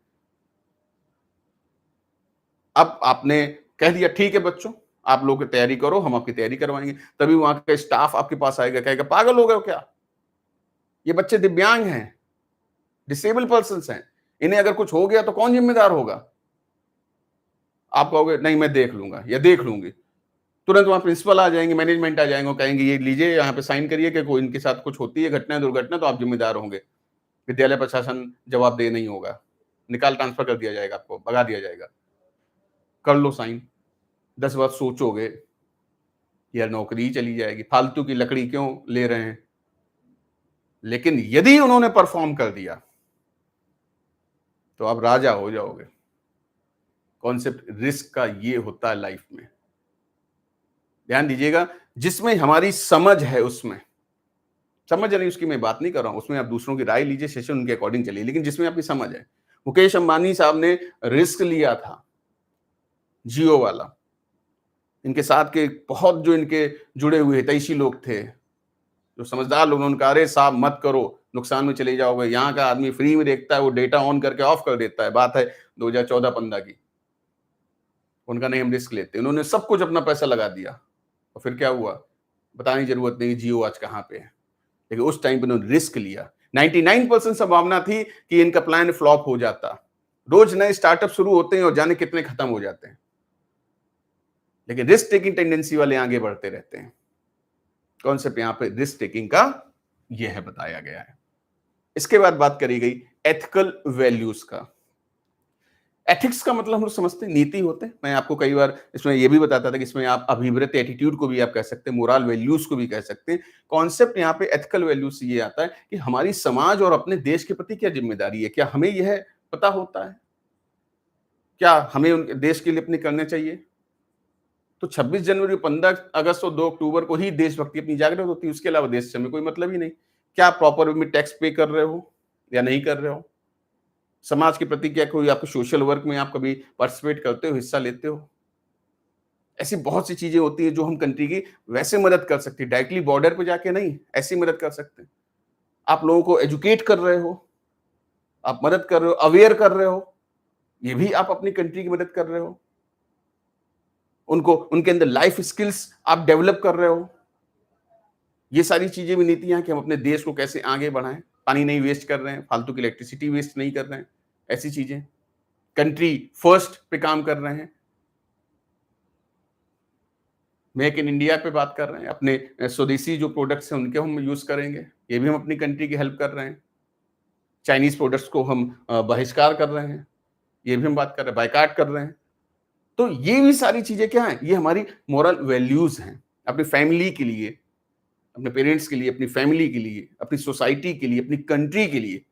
अब आपने कह दिया ठीक है बच्चों, आप लोग तैयारी करो, हम आपकी तैयारी करवाएंगे। तभी वहां का स्टाफ आपके पास आएगा, कहेगा पागल हो गए हो क्या, ये बच्चे दिव्यांग हैं, डिसेबल पर्सन हैं, इन्हें अगर कुछ हो गया तो कौन जिम्मेदार होगा। आप कहोगे नहीं मैं देख लूंगा या देख लूंगी, तुरंत वहां प्रिंसिपल आ जाएंगे, मैनेजमेंट आ जाएंगे, कहेंगे ये लीजिए यहाँ पे साइन करिए कि कोई इनके साथ कुछ होती है घटना दुर्घटना तो आप जिम्मेदार होंगे, विद्यालय प्रशासन जवाबदेह नहीं होगा, निकाल ट्रांसफर कर दिया जाएगा, आपको भगा दिया जाएगा। कर लो साइन, 10 बार सोचोगे, यार नौकरी ही चली जाएगी, फालतू की लकड़ी क्यों ले रहे हैं। लेकिन यदि उन्होंने परफॉर्म कर दिया तो आप राजा हो जाओगे। कॉन्सेप्ट रिस्क का ये होता है लाइफ में, ध्यान दीजिएगा। जिसमें हमारी समझ है, उसमें समझ नहीं, उसकी मैं बात नहीं कर रहा हूं, उसमें आप दूसरों की राय लीजिए, सेशन उनके अकॉर्डिंग चलिए, लेकिन जिसमें आपकी समझ है। मुकेश अंबानी साहब ने रिस्क लिया था, जियो वाला, इनके साथ के बहुत जो इनके जुड़े हुए हितैषी लोग थे, जो समझदार लोग, उन्होंने कहा अरे साहब मत करो, नुकसान में चले जाओगे, यहाँ का आदमी फ्री में देखता है, वो डेटा ऑन करके ऑफ कर देता है। बात है 2014-15 की। उनका नहीं हम रिस्क लेते, उन्होंने सब कुछ अपना पैसा लगा दिया और फिर क्या हुआ बताने की जरूरत नहीं, जियो आज कहाँ पे है। लेकिन उस टाइम पे उन्होंने रिस्क लिया। 99% संभावना थी कि इनका प्लान फ्लॉप हो जाता। रोज नए स्टार्टअप शुरू होते हैं और जाने कितने खत्म हो जाते हैं, लेकिन रिस्क टेकिंग टेंडेंसी वाले आगे बढ़ते रहते हैं। कॉन्सेप्ट यहाँ पे रिस्क टेकिंग का यह है, बताया गया है। इसके बाद बात करी गई एथिकल वैल्यूज का। एथिक्स का मतलब हम लोग समझते हैं नीति होते हैं। मैं आपको कई बार इसमें यह भी बताता था कि इसमें आप अभिवृत्ति एटीट्यूड को भी आप कह सकते हैं, मोरल वैल्यूज को भी कह सकते हैं। कॉन्सेप्ट यहाँ पे एथिकल वैल्यूज से ये आता है कि हमारी समाज और अपने देश के प्रति क्या जिम्मेदारी है, क्या हमें यह पता होता है, क्या हमें उनके देश के लिए अपने करना चाहिए। तो 26 जनवरी, 15 अगस्त और 2 अक्टूबर को ही देशभक्ति अपनी जागृत होती है, उसके अलावा देश से हमें कोई मतलब ही नहीं। क्या आप प्रॉपर वे में टैक्स पे कर रहे हो या नहीं कर रहे हो, समाज के प्रति क्या कोई आपको सोशल वर्क में आप कभी पार्टिसिपेट करते हो, हिस्सा लेते हो। ऐसी बहुत सी चीजें होती है जो हम कंट्री की वैसे मदद कर सकते हैं, डायरेक्टली बॉर्डर पे जाके नहीं, ऐसी मदद कर सकते हैं। आप लोगों को एजुकेट कर रहे हो, आप मदद कर रहे हो, अवेयर कर रहे हो, ये भी आप अपनी कंट्री की मदद कर रहे हो। उनको उनके अंदर लाइफ स्किल्स आप डेवलप कर रहे हो। ये सारी चीजें भी नीतियां कि हम अपने देश को कैसे आगे बढ़ाएं, पानी नहीं वेस्ट कर रहे हैं, फालतू की इलेक्ट्रिसिटी वेस्ट नहीं कर रहे हैं, ऐसी चीजें, कंट्री फर्स्ट पे काम कर रहे हैं, मेक इन इंडिया पे बात कर रहे हैं, अपने स्वदेशी जो प्रोडक्ट्स हैं उनके हम यूज करेंगे, ये भी हम अपनी कंट्री की हेल्प कर रहे हैं। चाइनीज प्रोडक्ट्स को हम बहिष्कार कर रहे हैं, ये भी हम बात कर रहे हैं, बायकाट कर रहे हैं। तो ये भी सारी चीजें क्या है, ये हमारी मोरल वैल्यूज हैं, अपनी फैमिली के लिए, अपने पेरेंट्स के लिए, अपनी फैमिली के लिए, अपनी सोसाइटी के लिए, अपनी कंट्री के लिए।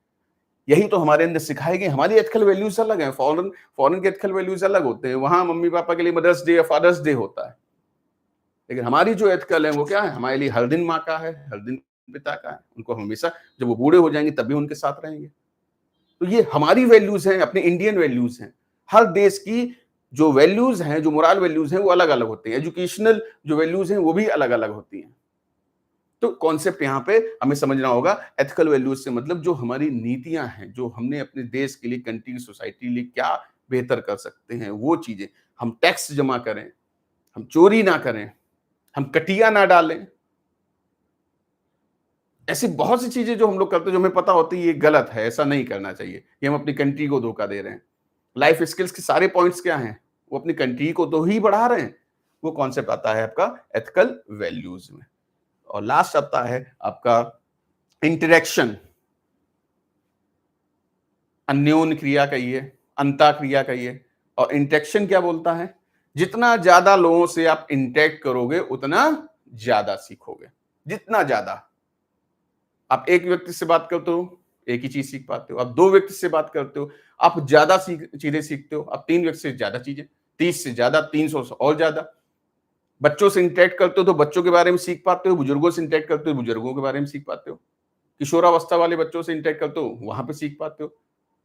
यही तो हमारे अंदर सिखाए गए। हमारी एथिकल वैल्यूज अलग हैं, फॉरेन फॉरेन के एथिकल वैल्यूज अलग होते हैं। वहां मम्मी पापा के लिए मदर्स डे या फादर्स डे होता है, लेकिन हमारी जो एथिकल है वो क्या है, हमारे लिए हर दिन माँ का है, हर दिन पिता का है। उनको हमेशा, जब वो बूढ़े हो जाएंगे तब भी उनके साथ रहेंगे। तो ये हमारी वैल्यूज हैं, अपने इंडियन वैल्यूज हैं। हर देश की जो वैल्यूज हैं, जो मोरल वैल्यूज हैं, वो अलग अलग होती हैं। एजुकेशनल जो वैल्यूज हैं वो भी अलग अलग होती हैं। तो कॉन्सेप्ट यहाँ पे हमें समझना होगा, एथिकल वैल्यूज से मतलब जो हमारी नीतियां हैं, जो हमने अपने देश के लिए, कंट्री की, सोसाइटी के लिए क्या बेहतर कर सकते हैं, वो चीजें। हम टैक्स जमा करें, हम चोरी ना करें, हम कटिया ना डालें। ऐसी बहुत सी चीजें जो हम लोग करते हैं, जो हमें पता होती है ये गलत है, ऐसा नहीं करना चाहिए, ये हम अपनी कंट्री को धोखा दे रहे हैं। लाइफ स्किल्स के सारे पॉइंट्स क्या हैं, वो अपनी कंट्री को तो ही बढ़ा रहे हैं। वो कॉन्सेप्ट आता है आपका एथिकल वैल्यूज में। और लास्ट आता है आपका इंटरेक्शन, अन्योन्य क्रिया कहिए, अंता क्रिया कहिए। और इंटरेक्शन क्या बोलता है, जितना ज्यादा लोगों से आप इंटरेक्ट करोगे उतना ज्यादा सीखोगे। जितना ज्यादा आप एक व्यक्ति से बात करते हो, एक ही चीज सीख पाते हो। आप 2 व्यक्ति से बात करते हो, आप ज्यादा चीजें सीखते हो। आप 3 व्यक्ति से ज्यादा चीजें, 30 से ज्यादा, 300 से और ज्यादा। बच्चों से इंटरेक्ट करते हो तो बच्चों के बारे में सीख पाते हो, बुजुर्गों से इंटरेक्ट करते हो बुजुर्गों के बारे में सीख पाते हो, किशोरावस्था वाले बच्चों से इंटरेक्ट करते हो, वहां पे सीख पाते हो।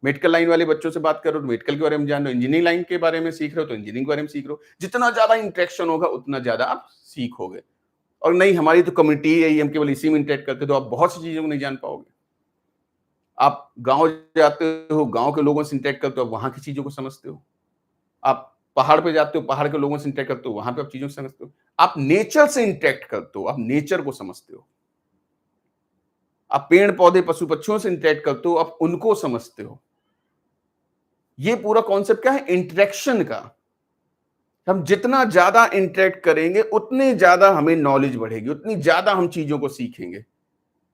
मेडिकल लाइन वाले बच्चों से बात करो तो मेडिकल के बारे में जान रहे हो, इंजीनियरिंग लाइन के बारे में सीख रहे हो तो इंजीनियरिंग के बारे में सीख रहे हो। जितना ज्यादा इंटरेक्शन होगा उतना ज्यादा आप सीखोगे। और नहीं हमारी तो कम्युनिटी है, हम केवल इसी में इंटरेक्ट करते, तो आप बहुत सी चीज़ों को नहीं जान पाओगे। आप गाँव जाते हो, गाँव के लोगों से इंटरेक्ट करते हो, आप वहाँ की चीज़ों को समझते हो। आप पहाड़ पे जाते हो, पहाड़ के लोगों से इंटरेक्ट करते हो, वहाँ पे आप चीज़ों को समझते हो। आप नेचर से इंटरेक्ट करते हो, आप नेचर को समझते हो। आप पेड़-पौधे, पशु-पक्षियों से इंटरेक्ट करते हो, आप उनको समझते हो। ये पूरा कॉन्सेप्ट क्या है? इंटरेक्शन का। हम जितना ज़्यादा इंटरेक्ट करेंगे, उतनी ज़्यादा हमें नॉलेज बढ़ेगी, उतनी ज़्यादा हम चीज़ों को सीखेंगे।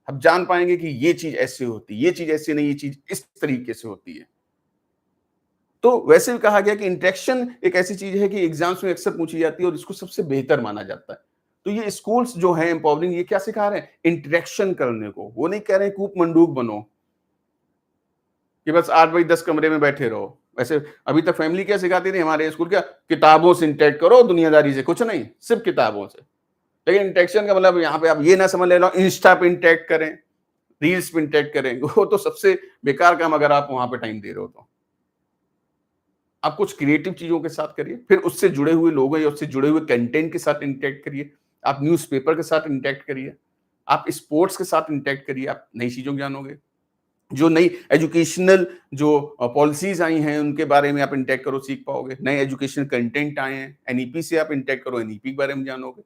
हम जान पाएँगे कि ये चीज़ ऐसे होती है, ये चीज़ ऐसे नहीं, ये चीज़ इस तरीके से होती है। तो वैसे भी कहा गया कि इंटरेक्शन एक ऐसी चीज़ है कि एग्ज़ाम्स में अक्सर पूछी जाती है और इसको सबसे बेहतर माना जाता है। तो ये स्कूल्स जो हैं एम्पावरिंग, ये क्या सिखा रहे हैं? इंटरेक्शन करने को। वो नहीं कह रहे हैं कूप-मंडूक बनो, कि बस 8 बाई 10 कमरे में बैठे रहो। वैसे अभी तक फैमिली क्या सिखाती थी हमारे स्कूल, क्या किताबों से इंटरेक्ट करो, दुनियादारी से कुछ नहीं, सिर्फ किताबों से। लेकिन इंटरेक्शन का मतलब यहाँ पे आप ये ना समझ लेना इंस्टा पे इंटरेक्ट करें, रील्स पे इंटरेक्ट करें, वो तो सबसे बेकार काम अगर आप वहाँ पे टाइम दे रहे हो तो। आप कुछ क्रिएटिव चीज़ों के साथ करिए, फिर उससे जुड़े हुए लोगों या उससे जुड़े हुए कंटेंट के साथ इंटरेक्ट करिए। आप न्यूज़पेपर के साथ इंटरेक्ट करिए, आप स्पोर्ट्स के साथ इंटरेक्ट करिए, आप नई चीज़ों को जानोगे। जो नई एजुकेशनल जो पॉलिसीज़ आई हैं, उनके बारे में आप इंटरेक्ट करो, सीख पाओगे। नए एजुकेशनल कंटेंट आए हैं, एनईपी से आप इंटरेक्ट करो, एनईपी के बारे में जानोगे।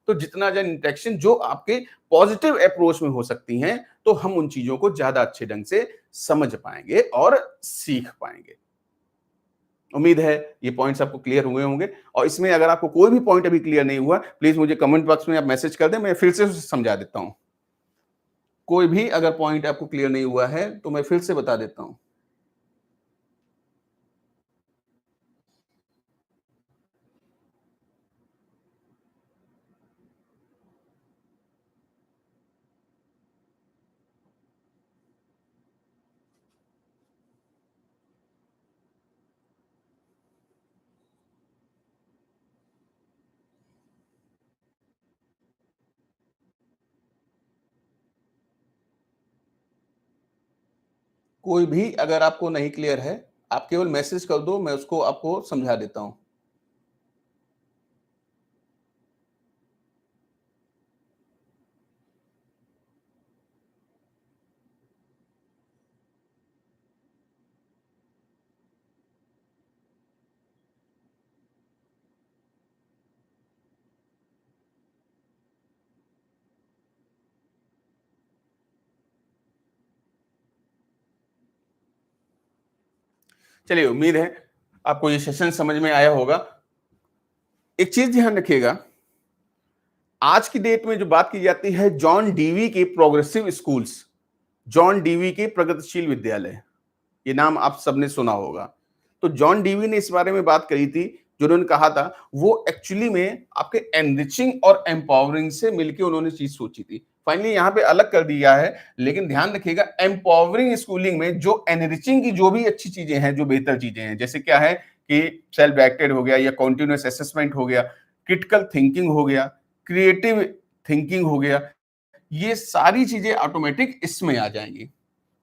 तो जितना ज़्यादा इंटरेक्शन जो आपके पॉजिटिव अप्रोच में हो सकती हैं, तो हम उन चीज़ों को ज़्यादा अच्छे ढंग से समझ पाएँगे और सीख पाएँगे। उम्मीद है ये पॉइंट्स आपको क्लियर हुए होंगे, और इसमें अगर आपको कोई भी पॉइंट अभी क्लियर नहीं हुआ, प्लीज़ मुझे कमेंट बॉक्स में आप मैसेज कर दें, मैं फिर से उसे समझा देता हूँ। कोई भी अगर पॉइंट आपको क्लियर नहीं हुआ है, तो मैं फिर से बता देता हूँ। कोई भी अगर आपको नहीं क्लियर है, आप केवल मैसेज कर दो, मैं उसको आपको समझा देता हूँ। चलिए, उम्मीद है आपको ये सेशन समझ में आया होगा। एक चीज़ ध्यान रखिएगा, आज की डेट में जो बात की जाती है जॉन डीवी के प्रोग्रेसिव स्कूल्स, जॉन डीवी के प्रगतिशील विद्यालय, ये नाम आप सबने सुना होगा। तो जॉन डीवी ने इस बारे में बात करी थी, जो उन्होंने कहा था, वो एक्चुअली में आपके एनरिचिंग और एम्पावरिंग से मिलके उन्होंने चीज़ सोची थी। फाइनली यहाँ पे अलग कर दिया है, लेकिन ध्यान रखिएगा एम्पावरिंग स्कूलिंग में जो एनरिचिंग की जो भी अच्छी चीज़ें हैं, जो बेहतर चीज़ें हैं, जैसे क्या है कि सेल्फ डायरेक्टेड हो गया या कंटीन्यूअस असेसमेंट हो गया, क्रिटिकल थिंकिंग हो गया, क्रिएटिव थिंकिंग हो गया, ये सारी चीज़ें ऑटोमेटिक इसमें आ जाएँगी।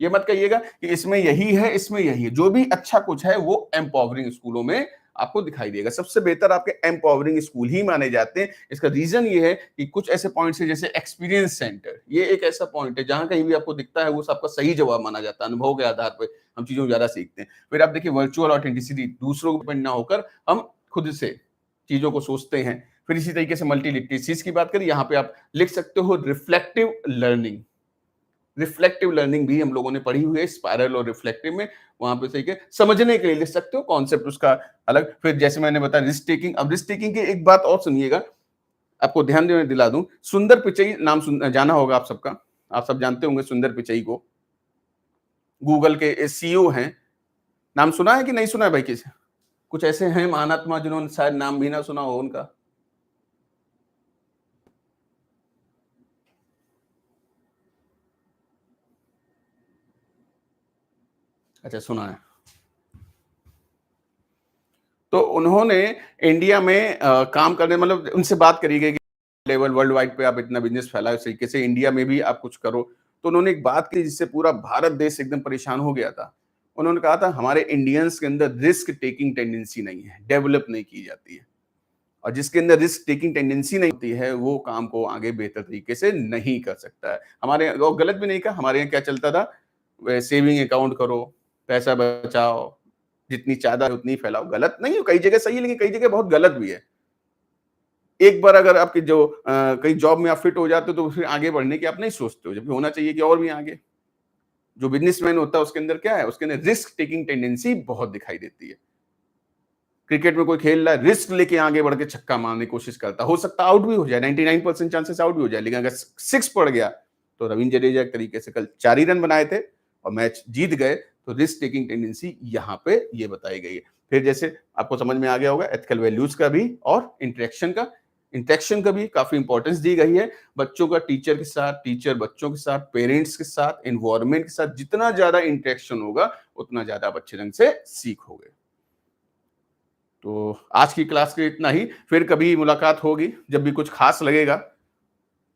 ये मत कहिएगा कि इसमें यही है, इसमें यही है। जो भी अच्छा कुछ है वो एम्पावरिंग स्कूलों में आपको दिखाई देगा। सबसे बेहतर आपके एम्पावरिंग स्कूल ही माने जाते हैं। इसका रीज़न ये है कि कुछ ऐसे पॉइंट्स हैं जैसे एक्सपीरियंस सेंटर, ये एक ऐसा पॉइंट है जहाँ कहीं भी आपको दिखता है वो सबका सही जवाब माना जाता है। अनुभव के आधार पे हम चीज़ों को ज़्यादा सीखते हैं। फिर आप देखिए वर्चुअल ऑथेंटिसिटी, दूसरों के डिपेंड ना होकर हम खुद से चीज़ों को सोचते हैं। फिर इसी तरीके से मल्टी लिटरेसीज़ की बात करें, यहाँ पे आप लिख सकते हो रिफ्लेक्टिव लर्निंग। रिफ्लेक्टिव लर्निंग भी हम लोगों ने पढ़ी हुई है स्पाइरल और रिफ्लेक्टिव में, वहां पे सही के समझने के लिए लिख सकते हो, कॉन्सेप्ट उसका अलग। फिर जैसे मैंने बताया रिस्क टेकिंग, अब रिस्क टेकिंग की एक बात और सुनिएगा, आपको ध्यान देने दिला दूं, सुंदर पिचई नाम जाना होगा आप सबका, आप सब जानते होंगे सुंदर पिचई को, गूगल के सीईओ हैं। नाम सुना है कि नहीं सुना है भाई? किसी कुछ ऐसे हैं महानात्मा जिन्होंने शायद नाम भी ना सुना हो उनका? अच्छा, सुना है। तो उन्होंने इंडिया में काम करने, मतलब उनसे बात करी गई कि लेवल वर्ल्ड वाइड पे आप इतना बिजनेस फैलाए, उस तरीके से इंडिया में भी आप कुछ करो। तो उन्होंने एक बात की जिससे पूरा भारत देश एकदम परेशान हो गया था। उन्होंने कहा था हमारे इंडियंस के अंदर रिस्क टेकिंग टेंडेंसी नहीं है, डेवलप नहीं की जाती है। और जिसके अंदर रिस्क टेकिंग टेंडेंसी नहीं होती है, वो काम को आगे बेहतर तरीके से नहीं कर सकता है। हमारे और गलत भी नहीं कहा, हमारे यहाँ क्या चलता था, सेविंग अकाउंट करो, पैसा बचाओ, जितनी चादर है उतनी फैलाओ। गलत नहीं है, कई जगह सही है, लेकिन कई जगह बहुत गलत भी है। एक बार अगर आपकी जो कहीं जॉब में आप फिट हो जाते हो, तो फिर आगे बढ़ने की आप नहीं सोचते हो, जबकि होना चाहिए कि और भी आगे। जो बिज़नेसमैन होता है उसके अंदर क्या है, उसके अंदर रिस्क टेकिंग टेंडेंसी बहुत दिखाई देती है। क्रिकेट में कोई खेल रहा है, रिस्क लेके आगे बढ़ के छक्का मारने की कोशिश करता है, हो सकता है आउट भी हो जाए, 99% चांसेस आउट भी हो जाए, लेकिन अगर सिक्स पड़ गया, तो रविंद्र जडेजा एक तरीके से कल 4 ही रन बनाए थे और मैच जीत गए। तो रिस्क टेकिंग टेंडेंसी यहाँ पे ये बताई गई है। फिर जैसे आपको समझ में आ गया होगा, एथिकल वैल्यूज का भी और इंटरेक्शन का भी काफी इंपॉर्टेंस दी गई है। बच्चों का टीचर के साथ, टीचर बच्चों के साथ, पेरेंट्स के साथ, एनवायरमेंट के साथ जितना ज्यादा इंटरेक्शन होगा, उतना ज्यादा आप अच्छे ढंग से सीखोगे। तो आज की क्लास के इतना ही। फिर कभी मुलाकात होगी, जब भी कुछ खास लगेगा,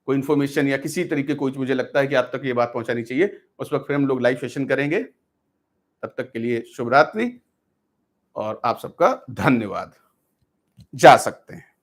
कोई इन्फॉर्मेशन या किसी तरीके कुछ मुझे लगता है कि आप तक ये बात पहुंचानी चाहिए, उस वक्त फिर हम लोग लाइव सेशन करेंगे। तब तक के लिए शुभ रात्रि और आप सबका धन्यवाद। जा सकते हैं।